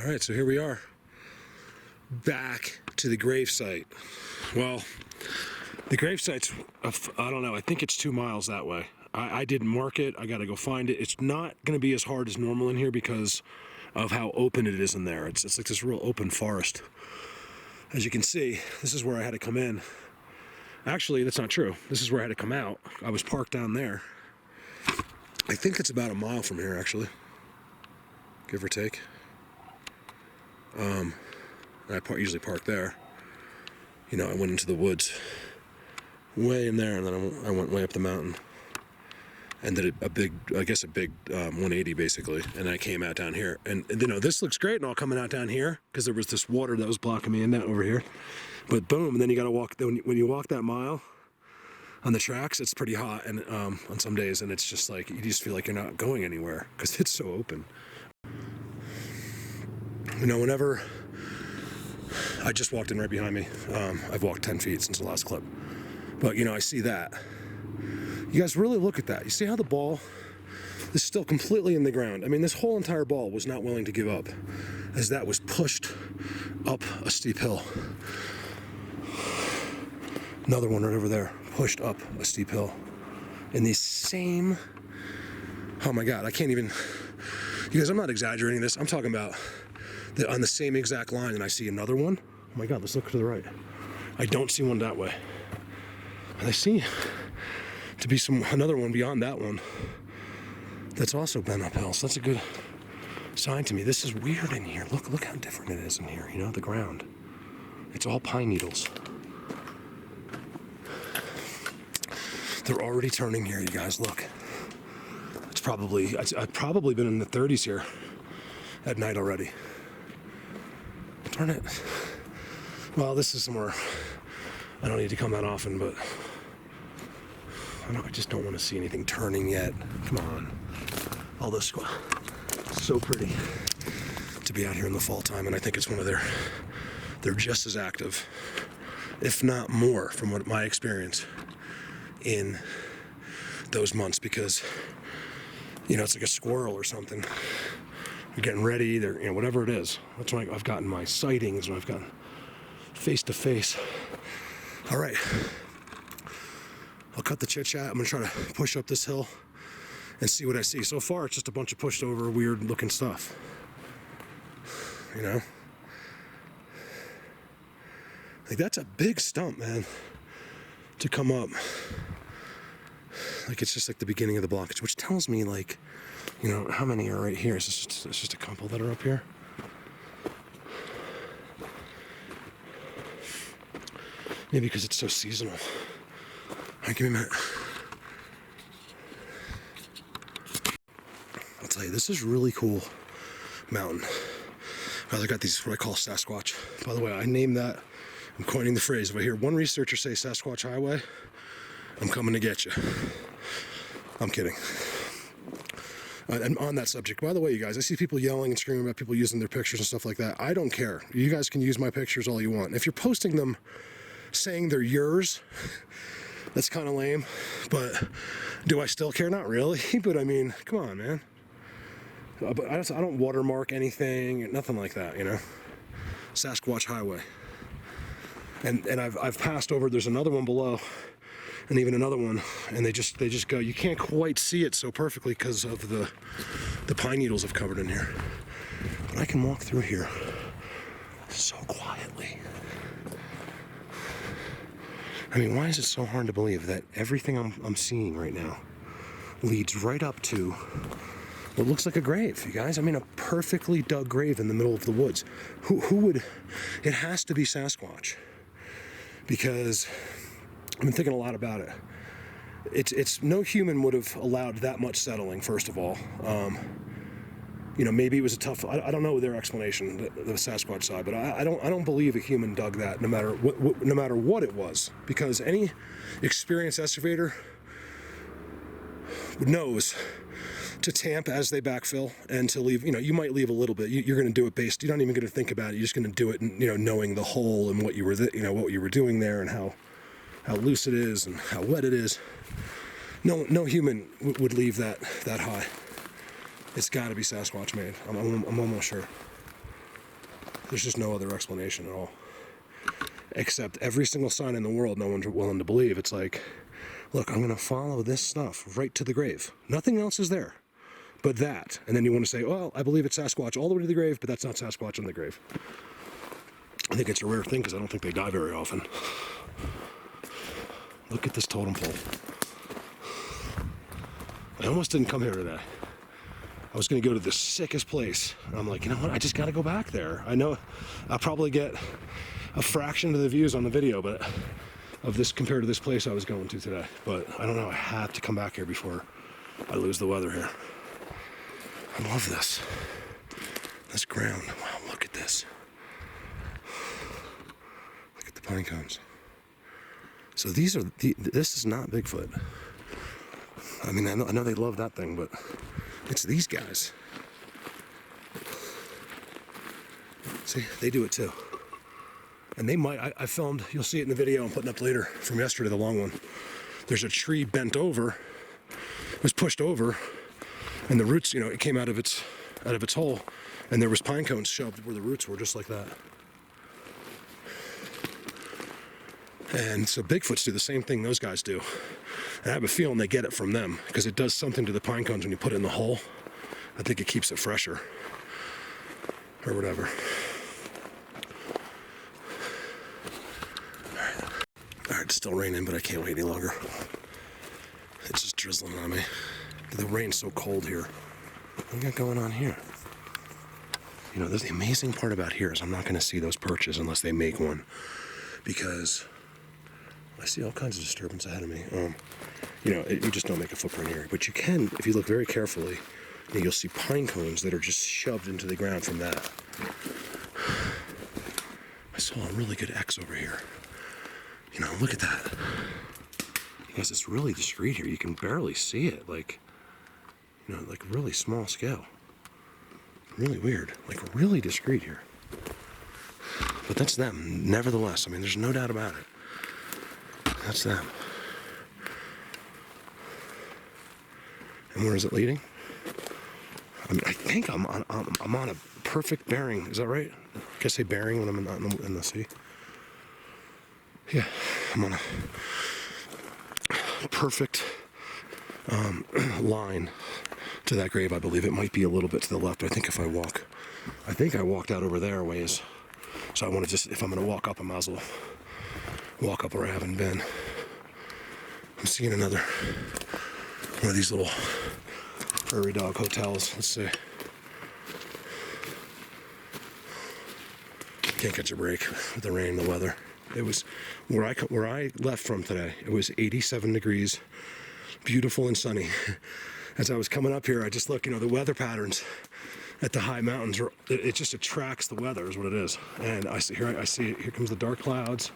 All right, so here we are, back to the grave site. Well, the grave site's, I don't know, I think it's 2 miles that way. I didn't mark it, I gotta go find it. It's not gonna be as hard as normal in here because of how open it is in there. It's like this real open forest. As you can see, this is where I had to come in. Actually, that's not true. This is where I had to come out. I was parked down there. I think it's about a mile from here, actually, give or take. I usually park there. You know, I went into the woods way in there, and then I went way up the mountain and did a big 180 basically, and I came out down here. And you know, this looks great and all coming out down here because there was this water that was blocking me in down over here. But boom, and then you gotta walk, when you walk that mile on the tracks, it's pretty hot, and on some days, and it's just like, you just feel like you're not going anywhere because it's so open. You know, whenever I just walked in right behind me, I've walked 10 feet since the last clip, but you know, I see that. You guys really look at that. You see how the ball is still completely in the ground. I mean, this whole entire ball was not willing to give up as that was pushed up a steep hill. Another one right over there, pushed up a steep hill. In the same, oh my God, I can't even, you guys, I'm not exaggerating this. I'm talking about on the same exact line, and I see another one. Oh my God, let's look to the right. I don't see one that way. And I see to be another one beyond that one that's also been uphill. So that's a good sign to me. This is weird in here. Look how different it is in here, you know, the ground. It's all pine needles. They're already turning here, you guys, look. It's probably, I've probably been in the 30s here at night already. Darn it. Well, this is somewhere I don't need to come that often, but I just don't want to see anything turning yet. Come on. All this, so pretty to be out here in the fall time, and I think it's one of they're just as active, if not more, from what my experience in those months, because you know, it's like a squirrel or something. They're getting ready, they're, you know, whatever it is. That's when I've gotten my sightings, when I've gotten face to face. All right, I'll cut the chit chat. I'm gonna try to push up this hill and see what I see. So far, it's just a bunch of pushed over, weird looking stuff, you know? Like, that's a big stump, man, to come up. Like, it's just like the beginning of the blockage, which tells me, like, you know, how many are right here? It's just a couple that are up here. Maybe because it's so seasonal. All right, give me a minute. I'll tell you, this is really cool mountain. I got these, what I call Sasquatch. By the way, I named that, I'm coining the phrase. If I hear one researcher say Sasquatch Highway, I'm coming to get you. I'm kidding. And on that subject, by the way, you guys, I see people yelling and screaming about people using their pictures and stuff like that. I don't care. You guys can use my pictures all you want. And if you're posting them saying they're yours, that's kind of lame. But do I still care? Not really. But I mean, come on, man. But I don't watermark anything, nothing like that, you know. Sasquatch Highway. And I've passed over. There's another one below, and even another one, and they just go. You can't quite see it so perfectly because of the pine needles I've covered in here. But I can walk through here so quietly. I mean, why is it so hard to believe that everything I'm seeing right now leads right up to what looks like a grave, you guys? I mean, a perfectly dug grave in the middle of the woods. Who would? It has to be Sasquatch, because I've been thinking a lot about it. It's no human would have allowed that much settling, first of all. You know, maybe it was a tough, I don't know their explanation, the Sasquatch side, but I don't believe a human dug that, no matter what it was, because any experienced excavator knows to tamp as they backfill and to leave, you know, you might leave a little bit. You're going to do it based, you're not even going to think about it. You're just going to do it, you know, knowing the hole and what you were doing there and how loose it is and how wet it is. No human would leave that high. It's got to be Sasquatch made. I'm almost sure. There's just no other explanation at all. Except every single sign in the world no one's willing to believe. It's like, look, I'm going to follow this stuff right to the grave. Nothing else is there but that. And then you want to say, well, I believe it's Sasquatch all the way to the grave, but that's not Sasquatch on the grave. I think it's a rare thing because I don't think they die very often. Look at this totem pole. I almost didn't come here today. I was going to go to the sickest place. And I'm like, you know what? I just got to go back there. I know I'll probably get a fraction of the views on the video, but of this compared to this place I was going to today. But I don't know. I have to come back here before I lose the weather here. I love this. This ground. Wow, look at this. Look at the pine cones. So these are this is not Bigfoot. I mean, I know they love that thing, but it's these guys. See, they do it too. And they might, I filmed, you'll see it in the video I'm putting up later from yesterday, the long one. There's a tree bent over, was pushed over, and the roots, you know, it came out of its hole, and there was pine cones shoved where the roots were, just like that. And so Bigfoots do the same thing those guys do. And I have a feeling they get it from them, because it does something to the pine cones when you put it in the hole. I think it keeps it fresher, or whatever. Alright, it's still raining, but I can't wait any longer. It's just drizzling on me. The rain's so cold here. What do we got going on here? You know, the amazing part about here is I'm not going to see those perches unless they make one. Because I see all kinds of disturbance ahead of me. You know, you just don't make a footprint here. But you can, if you look very carefully, you'll see pine cones that are just shoved into the ground from that. I saw a really good X over here. You know, look at that. Because it's really discreet here. You can barely see it. Like, you know, like really small scale. Really weird. Like really discreet here. But that's them, nevertheless. I mean, there's no doubt about it. That's them. And where is it leading? I mean, I think I'm on a perfect bearing. Is that right? Can I say bearing when I'm not in the sea? Yeah, I'm on a perfect line to that grave, I believe. It might be a little bit to the left. I think if I walked out over there a ways. So I want to just, if I'm going to walk up, I might as well walk up where I haven't been. I'm seeing another one of these little prairie dog hotels. Let's see. Can't catch a break with the rain, the weather. It was where I left from today. It was 87 degrees, beautiful and sunny. As I was coming up here, I just look, you know, the weather patterns at the high mountains, it just attracts the weather, is what it is. And I see here comes the dark clouds,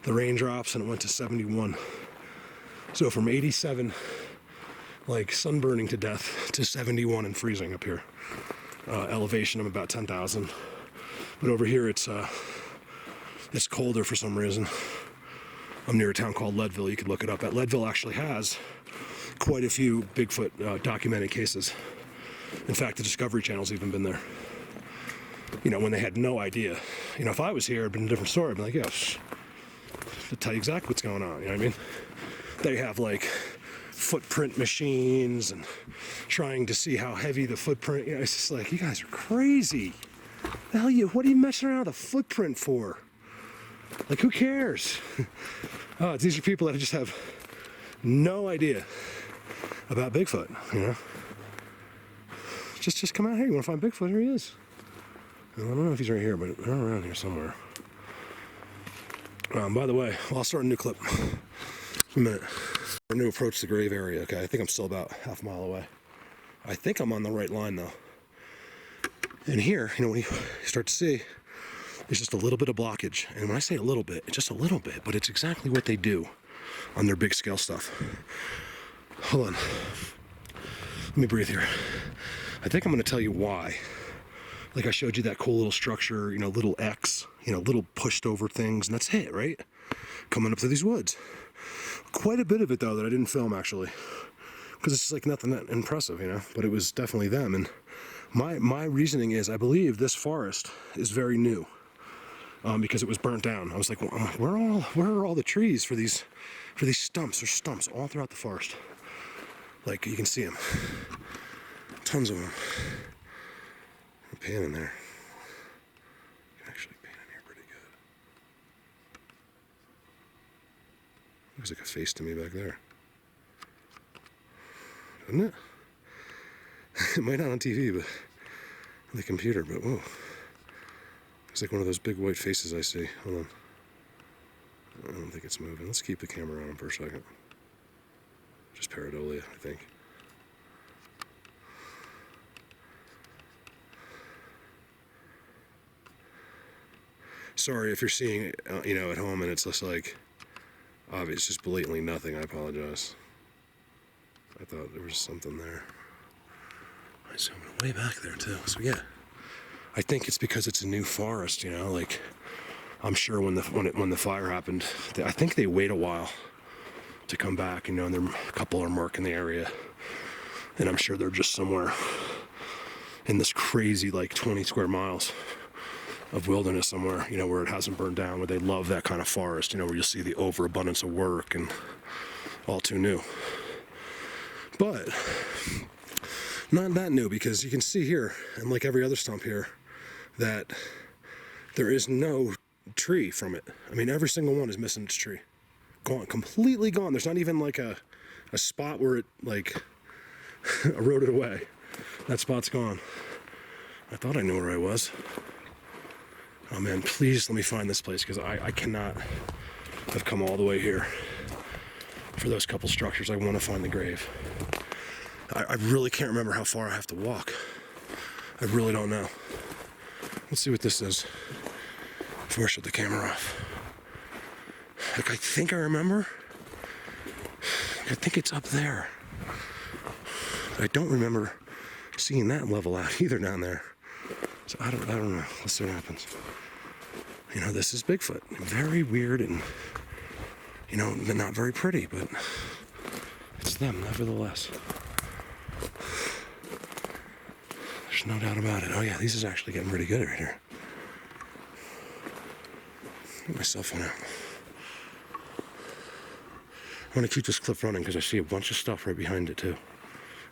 the raindrops, and it went to 71. So from 87, like sunburning to death, to 71 and freezing up here. Elevation of about 10,000. But over here it's colder for some reason. I'm near a town called Leadville. You could look it up. Leadville actually has quite a few Bigfoot documented cases. In fact, the Discovery Channel's even been there. You know, when they had no idea. You know, if I was here, it'd been a different story. I'd be like, yeah, I'll tell you exactly what's going on. You know what I mean? They have like footprint machines and trying to see how heavy the footprint. You know, it's just like, you guys are crazy. The hell what are you messing around with a footprint for? Like, who cares? Oh, these are people that just have no idea about Bigfoot, you know? Just come out here. You want to find Bigfoot? Here he is. I don't know if he's right here, but they're around here somewhere. By the way, I'll start a new clip in a minute. We're going to approach the grave area, okay? I think I'm still about half a mile away. I think I'm on the right line, though. And here, you know, when you start to see, there's just a little bit of blockage. And when I say a little bit, it's just a little bit, but it's exactly what they do on their big scale stuff. Hold on. Let me breathe here. I think I'm going to tell you why. Like I showed you that cool little structure, you know, little X, you know, little pushed over things, and that's it, right? Coming up to these woods. Quite a bit of it, though, that I didn't film, actually. Because it's just like nothing that impressive, you know? But it was definitely them, and My reasoning is I believe this forest is very new because it was burnt down. I was like, well, where are all the trees for these stumps? There's stumps all throughout the forest. Like, you can see them. Tons of them. I'm panning there. You can actually pan in here pretty good. Looks like a face to me back there. Doesn't it? It might not on TV, but on the computer, but whoa. It's like one of those big white faces I see. Hold on. I don't think it's moving. Let's keep the camera on for a second. Just pareidolia, I think. Sorry if you're seeing it, at home and it's just like, obvious, just blatantly nothing. I apologize. I thought there was something there. I zoomed way back there too. So yeah, I think it's because it's a new forest. Like, I'm sure when the fire happened, I think they wait a while to come back. And a couple are marking the area, and I'm sure they're just somewhere in this crazy like 20 square miles of wilderness somewhere, where it hasn't burned down, where they love that kind of forest, where you'll see the overabundance of work and all too new. But not that new, because you can see here, and like every other stump here, that there is no tree from it. I mean, every single one is missing its tree. Gone, completely gone. There's not even like a spot where it like eroded away. That spot's gone. I thought I knew where I was. Oh man, please let me find this place, because I cannot have come all the way here for those couple structures. I want to find the grave. I really can't remember how far I have to walk. I really don't know. Let's see what this is before I shut the camera off. Like, I think I remember. I think it's up there. I don't remember seeing that level out either down there. So I don't know. Let's see what happens. This is Bigfoot. Very weird and, not very pretty, but it's them nevertheless. There's no doubt about it. Oh yeah, these is actually getting pretty good right here. Get my cell phone out. I want to keep this clip running because I see a bunch of stuff right behind it too.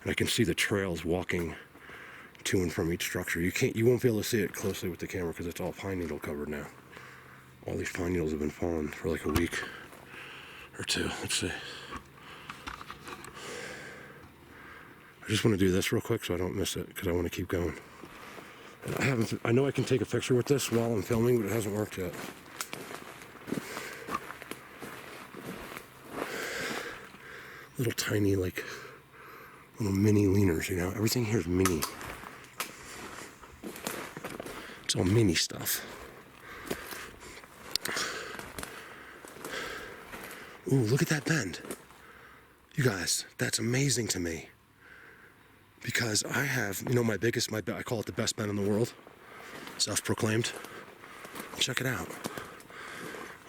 And I can see the trails walking to and from each structure. You won't be able to see it closely with the camera because it's all pine needle covered now. All these pine needles have been falling for like a week or two. Let's see. I just want to do this real quick so I don't miss it, because I want to keep going. And I know I can take a picture with this while I'm filming, but it hasn't worked yet. Little tiny, like, little mini leaners, Everything here is mini. It's all mini stuff. Ooh, look at that bend. You guys, that's amazing to me. Because I have, I call it the best bend in the world. Self-proclaimed. Check it out.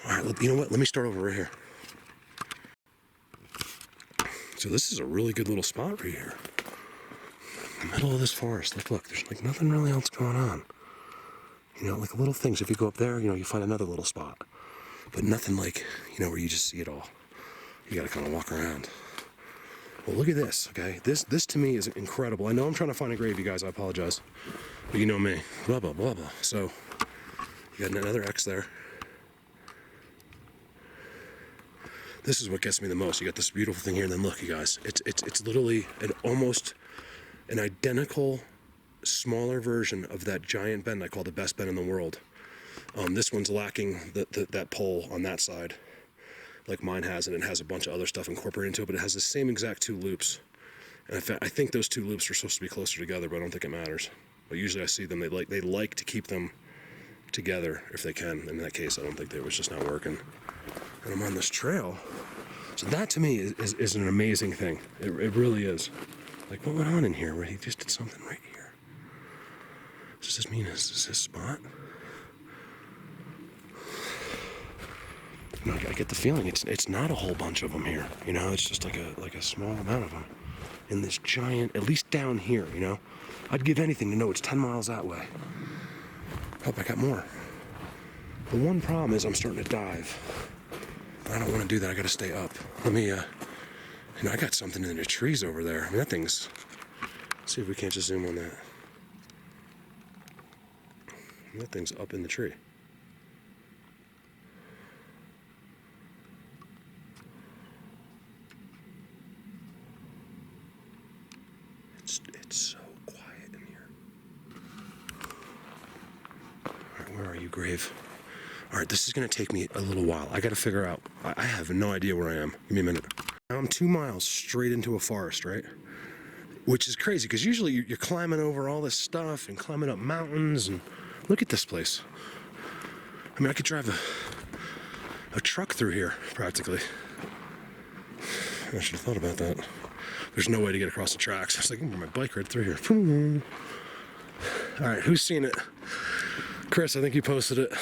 All right, you know what? Let me start over right here. So this is a really good little spot right here. In the middle of this forest. Like, look, there's like nothing really else going on. Like little things. If you go up there, you find another little spot. But nothing like, where you just see it all. You gotta kind of walk around. Well, look at this, okay? This to me is incredible. I know I'm trying to find a grave, you guys. I apologize. But you know me. Blah, blah, blah, blah. So, you got another X there. This is what gets me the most. You got this beautiful thing here, and then look, you guys. It's literally almost an identical, smaller version of that giant bend I call the best bend in the world. This one's lacking that pole on that side, like mine has, and it has a bunch of other stuff incorporated into it, but it has the same exact two loops. And I think those two loops are supposed to be closer together, but I don't think it matters. But usually I see them, they like to keep them together if they can. In that case, I don't think it was just not working. And I'm on this trail. So that to me is an amazing thing. It really is. Like, what went on in here? Where he just did something right here. Does this mean is this his spot? I get the feeling it's not a whole bunch of them here. It's just like a small amount of them. in this giant, at least down here, you know? I'd give anything to know it's 10 miles that way. Hope I got more. The one problem is I'm starting to dive. I don't want to do that. I got to stay up. Let me, I got something in the trees over there. I mean, that thing's, let's see if we can't just zoom on that. That thing's up in the tree. It's so quiet in here. All right, where are you, Grave? All right, this is gonna take me a little while. I gotta figure out, I have no idea where I am. Give me a minute. Now I'm 2 miles straight into a forest, right? Which is crazy, because usually you're climbing over all this stuff and climbing up mountains, and look at this place. I mean, I could drive a truck through here, practically. I should have thought about that. There's no way to get across the tracks. I was like, I'm gonna my bike right through here. All right, who's seen it? Chris, I think you posted it.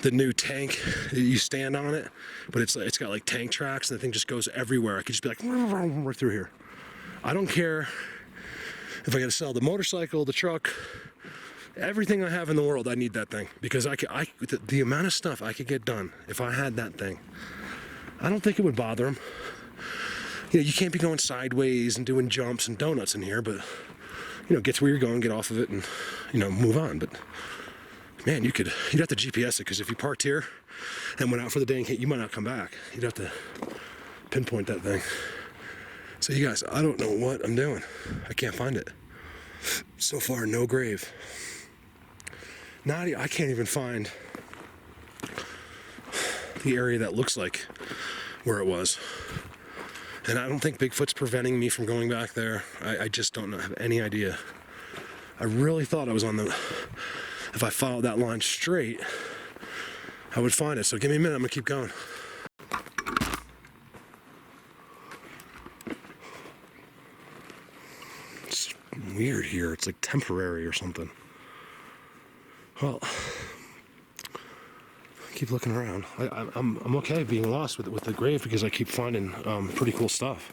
The new tank, you stand on it, but it's got like tank tracks, and the thing just goes everywhere. I could just be like, right through here. I don't care if I gotta sell the motorcycle, the truck, everything I have in the world. I need that thing, because the amount of stuff I could get done if I had that thing, I don't think it would bother them. You know, you can't be going sideways and doing jumps and donuts in here, but, you know, get to where you're going, get off of it, and, you know, move on. But, man, you'd have to GPS it, because if you parked here and went out for the day and you might not come back. You'd have to pinpoint that thing. So, you guys, I don't know what I'm doing. I can't find it. So far, no grave. I can't even find the area that looks like where it was. And I don't think Bigfoot's preventing me from going back there. I just don't have any idea. I really thought I was if I followed that line straight, I would find it. So give me a minute, I'm gonna keep going. It's weird here, it's like temporary or something. Well, keep looking around. I'm okay being lost with the grave, because I keep finding pretty cool stuff.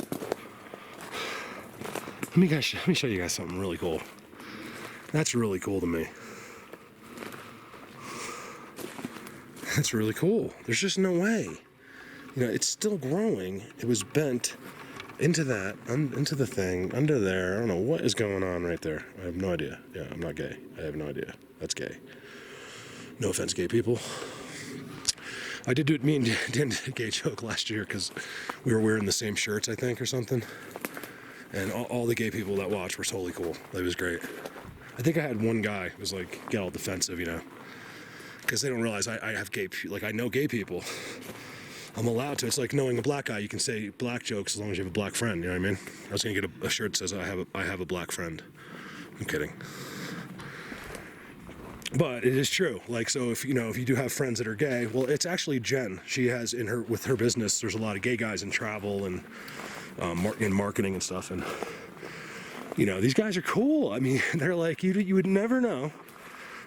Let me show you guys something really cool. That's really cool to me. That's really cool. There's just no way. You know, it's still growing. It was bent into into the thing under there. I don't know what is going on right there. I have no idea. Yeah, I'm not gay. I have no idea. That's gay. No offense, gay people. I did do it. Me and Dan did a gay joke last year, because we were wearing the same shirts, I think, or something. And all the gay people that watched were totally cool. It was great. I think I had one guy who was like, get all defensive, you know, because they don't realize I have gay, like I know gay people. I'm allowed to. It's like knowing a black guy. You can say black jokes as long as you have a black friend. You know what I mean? I was gonna get a shirt that says I have a black friend. I'm kidding. But it is true. Like, so if you do have friends that are gay, well, it's actually Jen. She has with her business, there's a lot of gay guys in travel and in marketing and stuff. And, you know, these guys are cool. I mean, they're like, you would never know.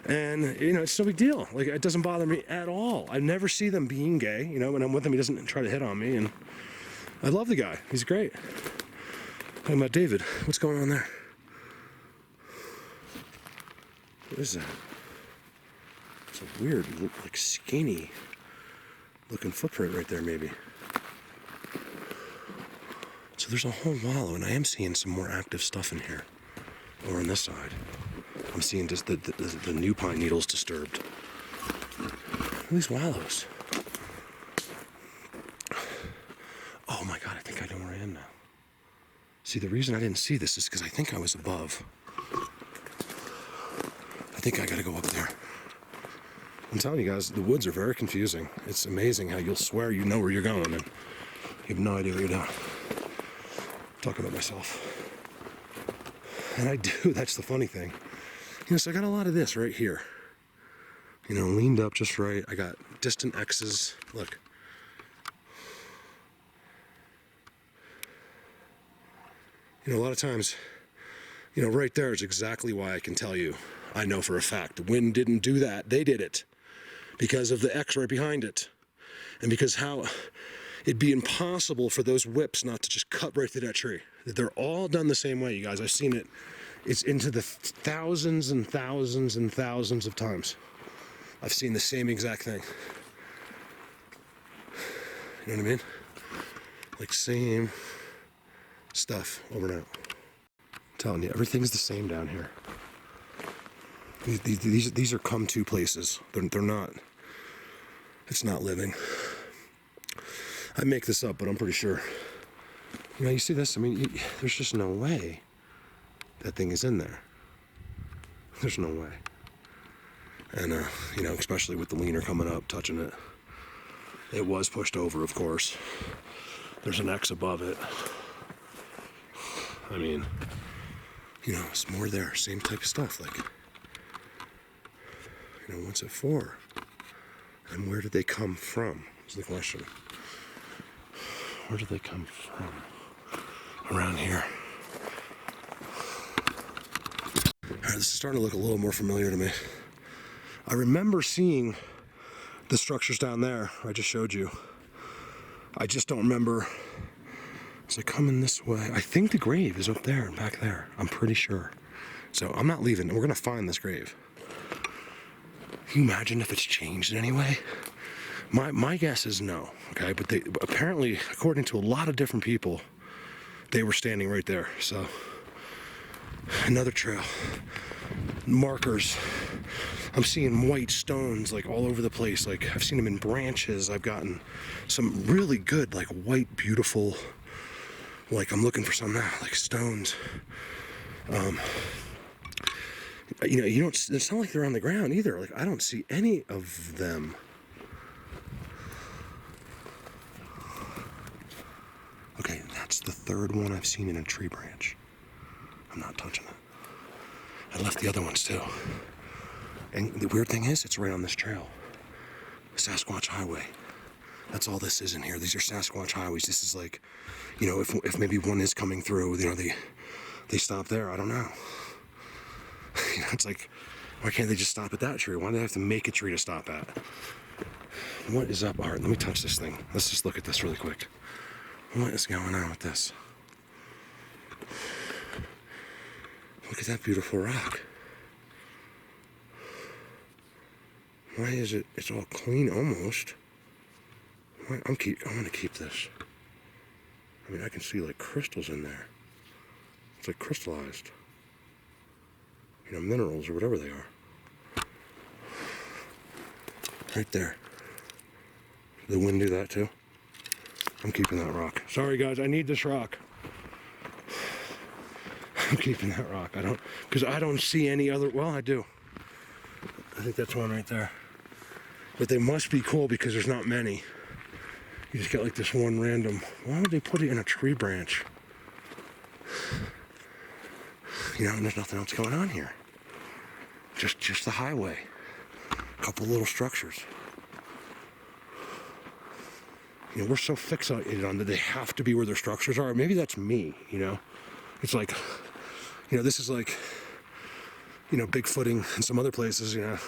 And, you know, it's no big deal. Like, it doesn't bother me at all. I never see them being gay. You know, when I'm with him, he doesn't try to hit on me. And I love the guy. He's great. Talking about David. What's going on there? What is that? It's a weird, like skinny looking footprint right there, maybe. So there's a whole wallow, and I am seeing some more active stuff in here. Over on this side, I'm seeing just the new pine needles disturbed. Look at these wallows. Oh my God, I think I know where I am now. See, the reason I didn't see this is because I think I was above. I think I gotta go up there. I'm telling you guys, the woods are very confusing. It's amazing how you'll swear you know where you're going and you have no idea what you're doing. I'm talking about myself. And I do, that's the funny thing. You know, so I got a lot of this right here. You know, leaned up just right. I got distant X's. Look. You know, a lot of times, you know, right there is exactly why I can tell you. I know for a fact the wind didn't do that. They did it because of the X right behind it. And because how, it'd be impossible for those whips not to just cut right through that tree. They're all done the same way, you guys. I've seen it. It's into the thousands and thousands and thousands of times. I've seen the same exact thing. You know what I mean? Like same stuff over and out. I'm telling you, everything's the same down here. These are come-to places. They're not. It's not living. I make this up, but I'm pretty sure. You know, you see this? I mean, there's just no way that thing is in there. There's no way. And, you know, especially with the leaner coming up, touching it. It was pushed over, of course. There's an X above it. I mean, you know, it's more there. Same type of stuff. Like, you know, what's it for? And where did they come from? Is the question. Where did they come from? Around here. Alright, this is starting to look a little more familiar to me. I remember seeing the structures down there I just showed you. I just don't remember. Is it coming this way? I think the grave is up there and back there. I'm pretty sure. So I'm not leaving. We're gonna find this grave. Can you imagine if it's changed in any way? My guess is no, okay? But they apparently, according to a lot of different people, they were standing right there. So another trail. Markers. I'm seeing white stones like all over the place. Like I've seen them in branches. I've gotten some really good, like white, beautiful, like I'm looking for some now, like stones. You know, you don't, it's not like they're on the ground either. Like I don't see any of them. Okay, that's the third one I've seen in a tree branch. I'm not touching it. I left the other ones too. And the weird thing is, it's right on this trail. Sasquatch Highway. That's all this is in here. These are Sasquatch highways. This is like, you know, if maybe one is coming through, you know, they stop there. I don't know. You know, it's like, why can't they just stop at that tree? Why do they have to make a tree to stop at? What is up? All right, let me touch this thing. Let's just look at this really quick. What is going on with this? Look at that beautiful rock. Why is it? It's all clean almost. I'm gonna keep this. I mean, I can see like crystals in there. It's like crystallized. You know, minerals or whatever they are. Right there. Did the wind do that too? I'm keeping that rock. Sorry guys, I need this rock. I'm keeping that rock. Because I don't see any other, well, I do. I think that's one right there. But they must be cool because there's not many. You just get like this one random, why would they put it in a tree branch? You know, and there's nothing else going on here. Just the highway. A couple little structures. You know, we're so fixated on that they have to be where their structures are. Maybe that's me, you know? It's like, you know, this is like, you know, Bigfooting in some other places, you know.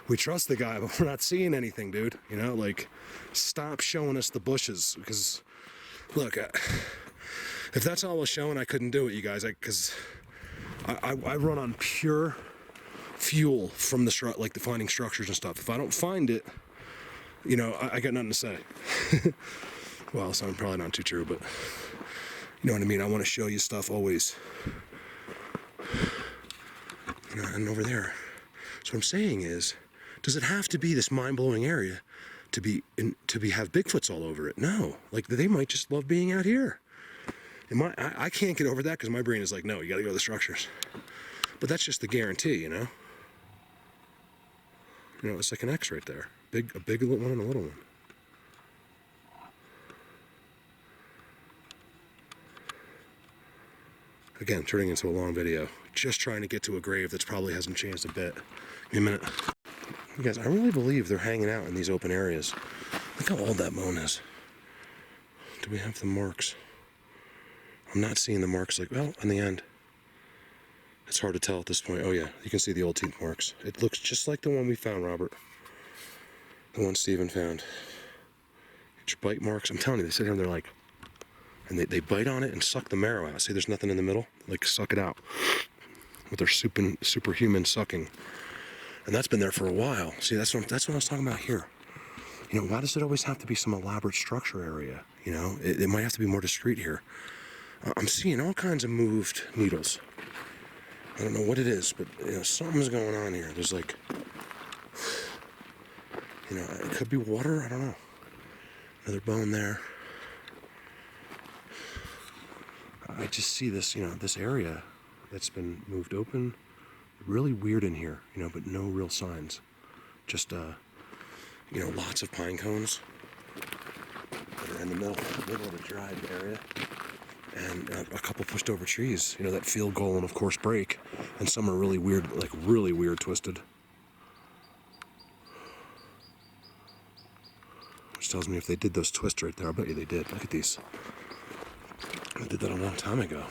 We trust the guy, but we're not seeing anything, dude. You know, like, stop showing us the bushes. Because, look, if that's all I was showing, I couldn't do it, you guys. Because I run on pure fuel from the like the finding structures and stuff. If I don't find it, you know, I got nothing to say. Well, so I'm probably not too true, but you know what I mean? I want to show you stuff always. You know, and over there. So what I'm saying is, does it have to be this mind-blowing area to have Bigfoots all over it? No. Like, they might just love being out here. And I can't get over that because my brain is like, no, you got to go to the structures. But that's just the guarantee, you know? You know, it's like an X right there. A big one and a little one. Again, turning into a long video. Just trying to get to a grave that's probably hasn't changed a bit. Give me a minute. You guys, I really believe they're hanging out in these open areas. Look how old that moan is. Do we have the marks? I'm not seeing the marks like, well, in the end. It's hard to tell at this point. Oh yeah, you can see the old teeth marks. It looks just like the one we found, Robert. The one Steven found. bite marks. I'm telling you, they sit here and they're like, and they bite on it and suck the marrow out. See, there's nothing in the middle. Like, suck it out with their superhuman sucking. And that's been there for a while. See, that's what I was talking about here. You know, why does it always have to be some elaborate structure area? You know, it might have to be more discreet here. I'm seeing all kinds of moved needles. I don't know what it is, but you know, something's going on here. There's like, you know, it could be water. I don't know. Another bone there. I just see this, you know, this area that's been moved open. Really weird in here, you know, but no real signs. Just, you know, lots of pine cones that are in the middle of the dried area. And a couple pushed over trees, you know, that field goal and of course break. And some are really weird, like really weird twisted. Which tells me if they did those twists right there, I bet you they did. Look at these. I did that a long time ago.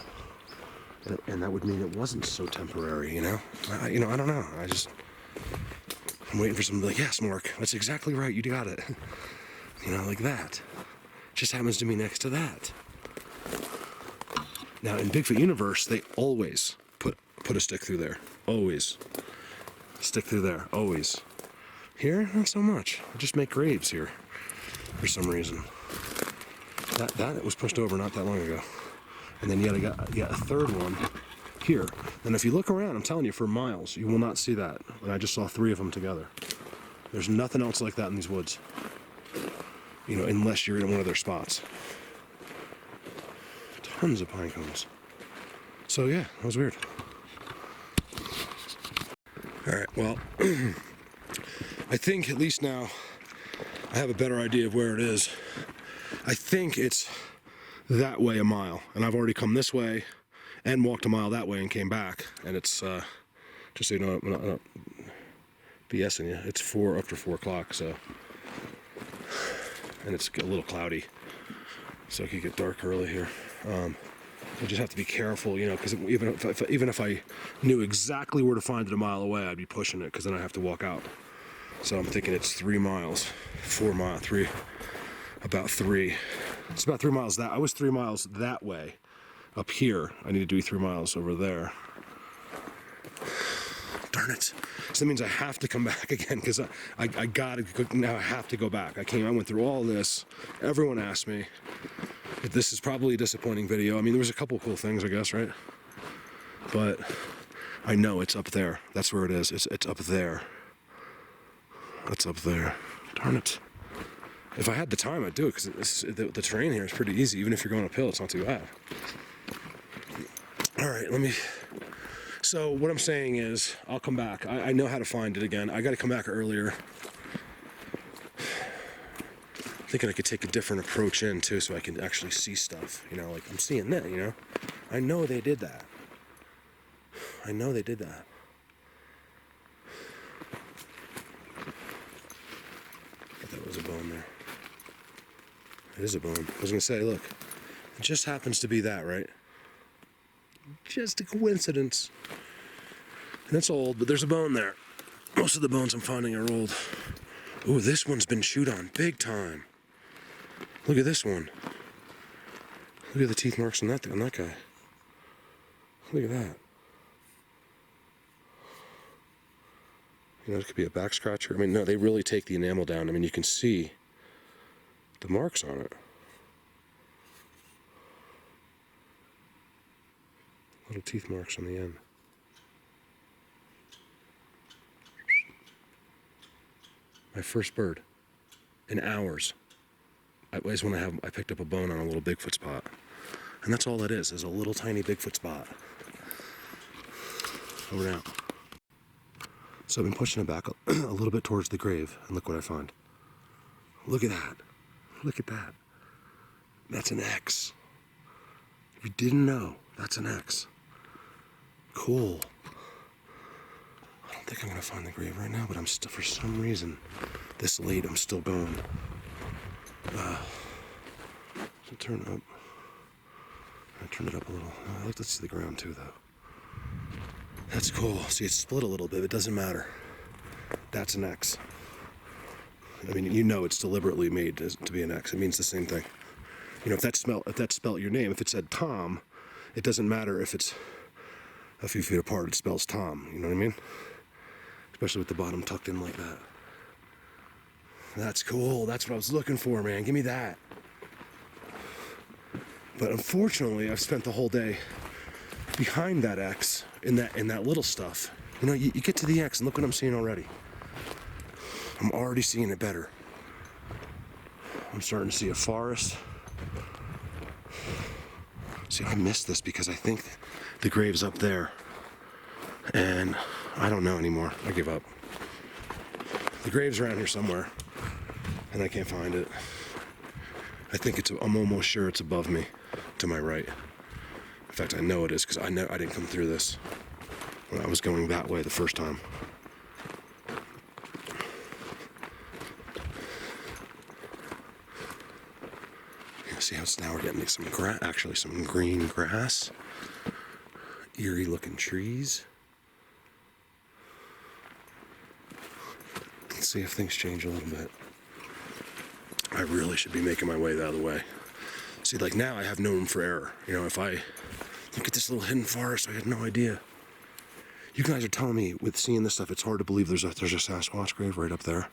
And that would mean it wasn't so temporary, you know? I don't know. I'm waiting for someone to be like, yes, Mark, that's exactly right, you got it. You know, like that. Just happens to be next to that. Now, in Bigfoot universe, they always put a stick through there. Always. Stick through there. Always. Here, not so much. I just make graves here for some reason. That was pushed over not that long ago. And then you got a third one here. And if you look around, I'm telling you, for miles, you will not see that. And I just saw 3 of them together. There's nothing else like that in these woods. You know, unless you're in one of their spots. Tons of pine cones. So yeah, that was weird. All right, well, I think at least now I have a better idea of where it is. I think it's that way a mile, and I've already come this way and walked a mile that way and came back, and it's just so you know, I'm not BSing you, it's after 4 o'clock, so, and it's a little cloudy, so it could get dark early here. You just have to be careful, you know, because even if I knew exactly where to find it a mile away, I'd be pushing it, because then I have to walk out. So I'm thinking it's 3 miles, 4 miles, 3, about 3. It's about 3 miles I was 3 miles that way. Up here, I need to do 3 miles over there. Darn it. So that means I have to come back again, because I gotta, now I have to go back. I went through all this. Everyone asked me. But this is probably a disappointing video. I mean, there was a couple cool things, I guess, right? But I know it's up there. That's where it is. It's up there. It's up there. Darn it. If I had the time, I'd do it, because the terrain here is pretty easy. Even if you're going uphill, it's not too bad. All right, so what I'm saying is, I'll come back. I know how to find it again. I got to come back earlier. I'm thinking I could take a different approach in, too, so I can actually see stuff. You know, like, I'm seeing that, you know? I know they did that. I know they did that. I thought it was a bone there. It is a bone. I was going to say, look, it just happens to be that, right? Just a coincidence. And it's old, but there's a bone there. Most of the bones I'm finding are old. Ooh, this one's been chewed on big time. Look at this one. Look at the teeth marks on that guy. Look at that. You know, it could be a back scratcher. I mean, no, they really take the enamel down. I mean, you can see the marks on it. Little teeth marks on the end. My first bird in hours. I picked up a bone on a little Bigfoot spot. And that's all it is a little tiny Bigfoot spot. Over now. So I've been pushing it back a little bit towards the grave, and look what I find. Look at that. Look at that. That's an X. If you didn't know, that's an X. Cool. I don't think I'm gonna find the grave right now, but I'm still, for some reason, this late, I'm still going. So turn up. I turned it up a little. I like to see the ground too, though. That's cool. See, it's split a little bit. It doesn't matter. That's an X. I mean, you know it's deliberately made to be an X. It means the same thing. You know, if that spelled your name, if it said Tom, it doesn't matter if it's a few feet apart, it spells Tom. You know what I mean? Especially with the bottom tucked in like that. That's cool. That's what I was looking for, man. Give me that. But unfortunately, I've spent the whole day behind that X in that little stuff. You know, you get to the X and look what I'm seeing already. I'm already seeing it better. I'm starting to see a forest. See, I missed this because I think the grave's up there. And I don't know anymore. I give up. The grave's around here somewhere. And I can't find it. I'm almost sure it's above me, to my right. In fact, I know it is because I didn't come through this when I was going that way the first time. Yeah, see how now we're getting some some green grass, eerie looking trees. Let's see if things change a little bit. I really should be making my way the other way. See, like now I have no room for error. You know, if I look at this little hidden forest, I had no idea. You guys are telling me with seeing this stuff, it's hard to believe there's a Sasquatch grave right up there.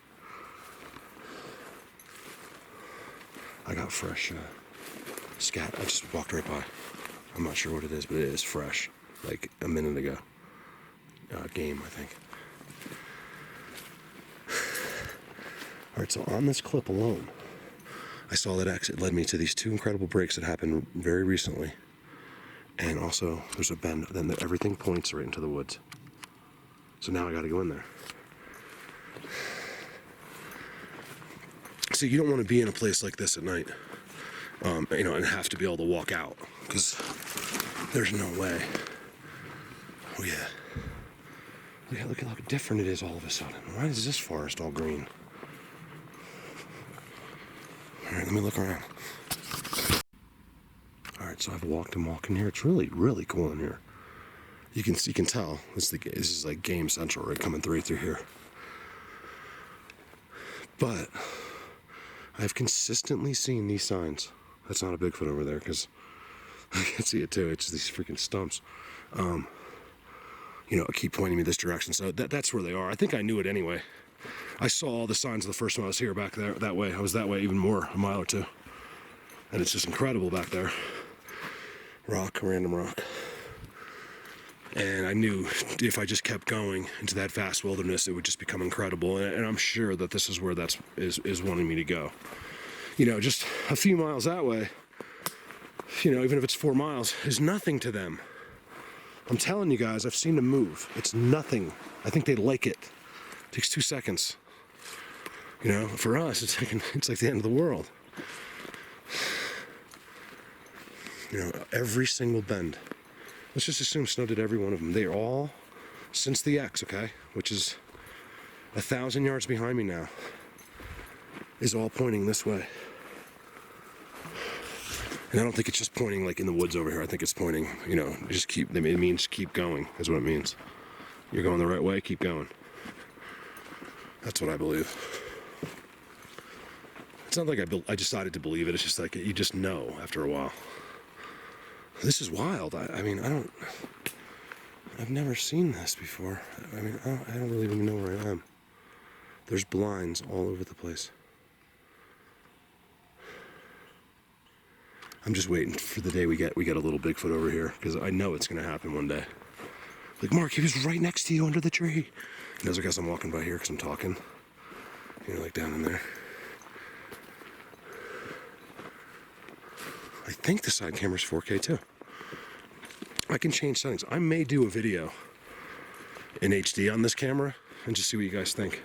I got fresh scat. I just walked right by. I'm not sure what it is, but it is fresh. Like a minute ago. Game, I think. Alright, so on this clip alone, I saw that exit led me to these two incredible breaks that happened very recently. And also, there's a bend, then everything points right into the woods. So now I gotta go in there. See, you don't want to be in a place like this at night, you know, and have to be able to walk out, because there's no way. Oh yeah. Look at how different it is all of a sudden. Why is this forest all green? Alright, let me look around. Alright, so I've walked and walked in here. It's really, really cool in here. You can tell this is like game central, right, coming through here. But I've consistently seen these signs. That's not a Bigfoot over there, because I can see it too. It's these freaking stumps. You know, keep pointing me this direction. So that's where they are. I think I knew it anyway. I saw all the signs the first time I was here back there that way. I was that way even more, a mile or two. And it's just incredible back there. Rock, random rock. And I knew if I just kept going into that vast wilderness, it would just become incredible. And I'm sure that this is where is wanting me to go. You know, just a few miles that way, you know, even if it's 4 miles, is nothing to them. I'm telling you guys, I've seen them move. It's nothing. I think they like it. It takes 2 seconds. You know, for us, it's like the end of the world. You know, every single bend. Let's just assume Snow did every one of them. They are all, since the X, okay, which is 1,000 yards behind me now, is all pointing this way. And I don't think it's just pointing like in the woods over here. I think it's pointing, you know, it means keep going, is what it means. You're going the right way, keep going. That's what I believe. It's not like I decided to believe it. It's just like you just know after a while. This is wild. I've never seen this before. I mean, I don't really even know where I am. There's blinds all over the place. I'm just waiting for the day we get a little Bigfoot over here, because I know it's gonna happen one day. Like, Mark, he was right next to you under the tree. He knows I guess I'm walking by here because I'm talking. You know, like down in there. I think the side camera's 4K too. I can change settings. I may do a video in HD on this camera and just see what you guys think,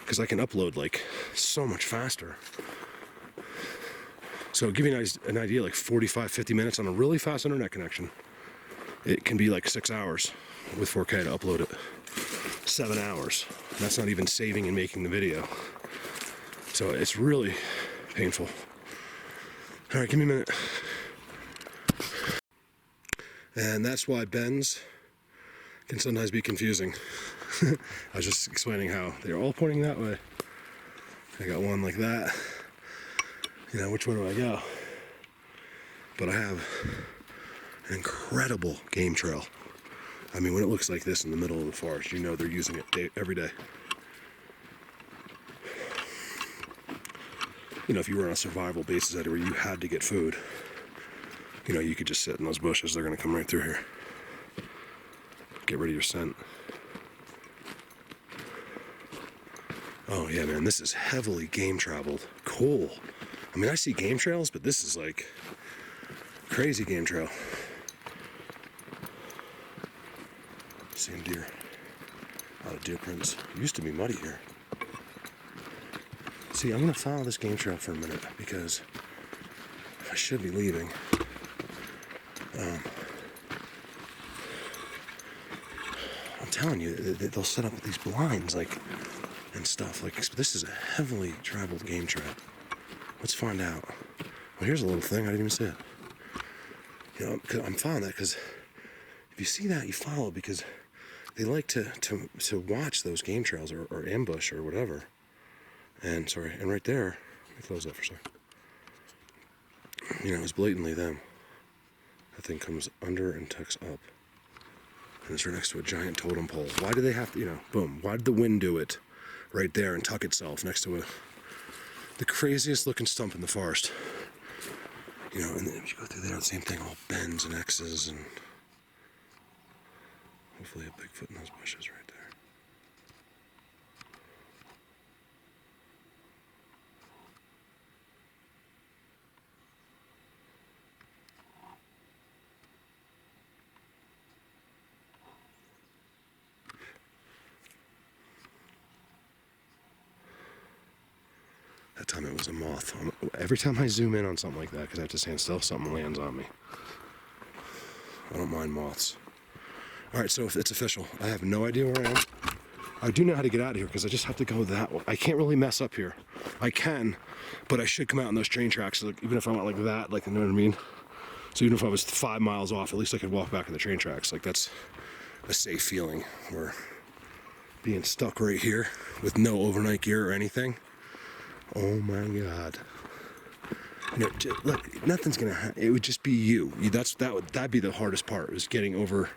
because I can upload like so much faster. So give you an idea, like 45-50 minutes on a really fast internet connection. It can be like 6 hours with 4K to upload it. 7 hours. That's not even saving and making the video. So it's really painful. All right, give me a minute. And that's why bends can sometimes be confusing. I was just explaining how they're all pointing that way. I got one like that. You know, which way do I go? But I have an incredible game trail. I mean, when it looks like this in the middle of the forest, you know they're using it every day. You know, if you were on a survival basis where you had to get food, you know, you could just sit in those bushes. They're going to come right through here. Get rid of your scent. Oh, yeah, man, this is heavily game traveled. Cool. I mean, I see game trails, but this is like crazy game trail. Seeing deer. A lot of deer prints. It used to be muddy here. See, I'm going to follow this game trail for a minute because I should be leaving. I'm telling you, they'll set up these blinds like and stuff. Like, this is a heavily traveled game trail. Let's find out. Well, here's a little thing. I didn't even see it. You know, I'm following that because if you see that, you follow because they like to watch those game trails or ambush or whatever. And right there, let me close that for a second. You know, it's blatantly them. That thing comes under and tucks up. And it's right next to a giant totem pole. Why do they have to, you know, boom, why did the wind do it right there and tuck itself next to the craziest looking stump in the forest? You know, and then if you go through there, the same thing, all bends and X's and hopefully a Bigfoot in those bushes right there. That time it was a moth. Every time I zoom in on something like that, because I have to stand still, something lands on me. I don't mind moths. All right, so if it's official. I have no idea where I am. I do know how to get out of here because I just have to go that way. I can't really mess up here. I can, but I should come out on those train tracks. Like, even if I went like that, like, you know what I mean? So even if I was 5 miles off, at least I could walk back in the train tracks. Like, that's a safe feeling. Where being stuck right here with no overnight gear or anything. Oh my God. You know, look, nothing's gonna happen. It would just be you. That'd be the hardest part, is getting over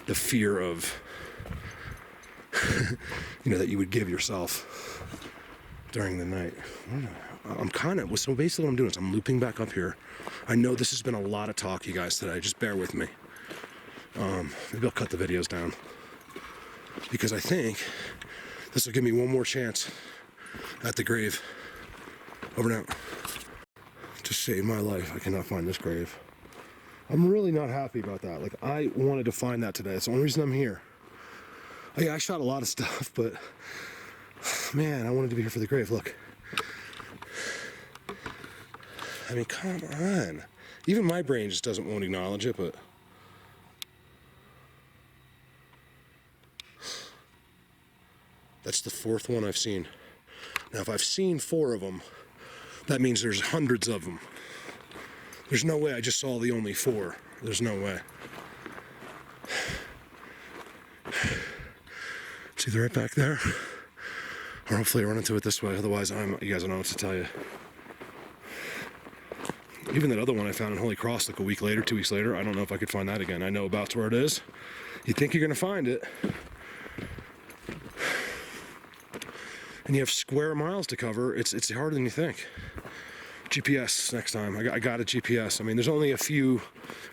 the fear of, you know, that you would give yourself during the night. So basically what I'm doing is I'm looping back up here. I know this has been a lot of talk, you guys, today. Just bear with me. Maybe I'll cut the videos down because I think this will give me one more chance at the grave. Over and out. To save my life, I cannot find this grave. I'm really not happy about that. Like, I wanted to find that today. That's the only reason I'm here. I shot a lot of stuff, but man, I wanted to be here for the grave. Look. I mean, come on. Even my brain just won't acknowledge it, but that's the 4th one I've seen. Now, if I've seen 4 of them, that means there's hundreds of them. There's no way I just saw the only 4. There's no way. It's either right back there, or hopefully I run into it this way. Otherwise, you guys don't know what to tell you. Even that other one I found in Holy Cross like a week later, 2 weeks later, I don't know if I could find that again. I know about where it is. You think you're gonna find it, and you have square miles to cover. It's harder than you think. GPS next time. I got a GPS. I mean, there's only a few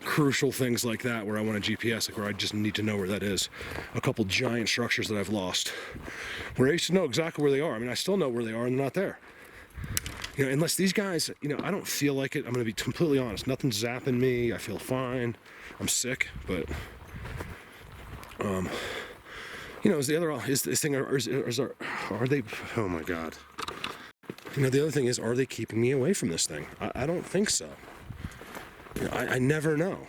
crucial things like that where I want a GPS, like where I just need to know where that is. A couple giant structures that I've lost, where I used to know exactly where they are. I mean, I still know where they are and they're not there. You know, unless these guys, you know, I don't feel like it. I'm going to be completely honest. Nothing's zapping me. I feel fine. I'm sick, but you know, are they, oh my God. You know, the other thing is, are they keeping me away from this thing? I don't think so. You know, I never know.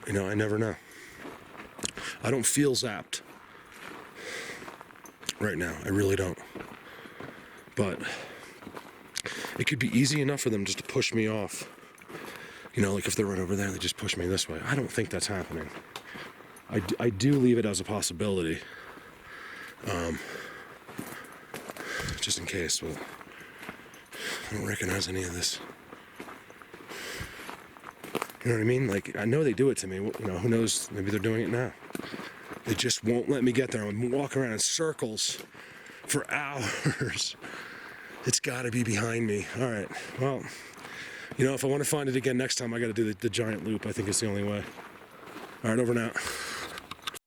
You know, I never know. I don't feel zapped right now. I really don't. But it could be easy enough for them just to push me off. You know, like if they're right over there, they just push me this way. I don't think that's happening. I do leave it as a possibility. Just in case, but I don't recognize any of this. You know what I mean? Like, I know they do it to me. You know, who knows? Maybe they're doing it now. They just won't let me get there. I'm walking around in circles for hours. It's got to be behind me. All right. Well, you know, if I want to find it again next time, I got to do the giant loop. I think it's the only way. All right, over and out.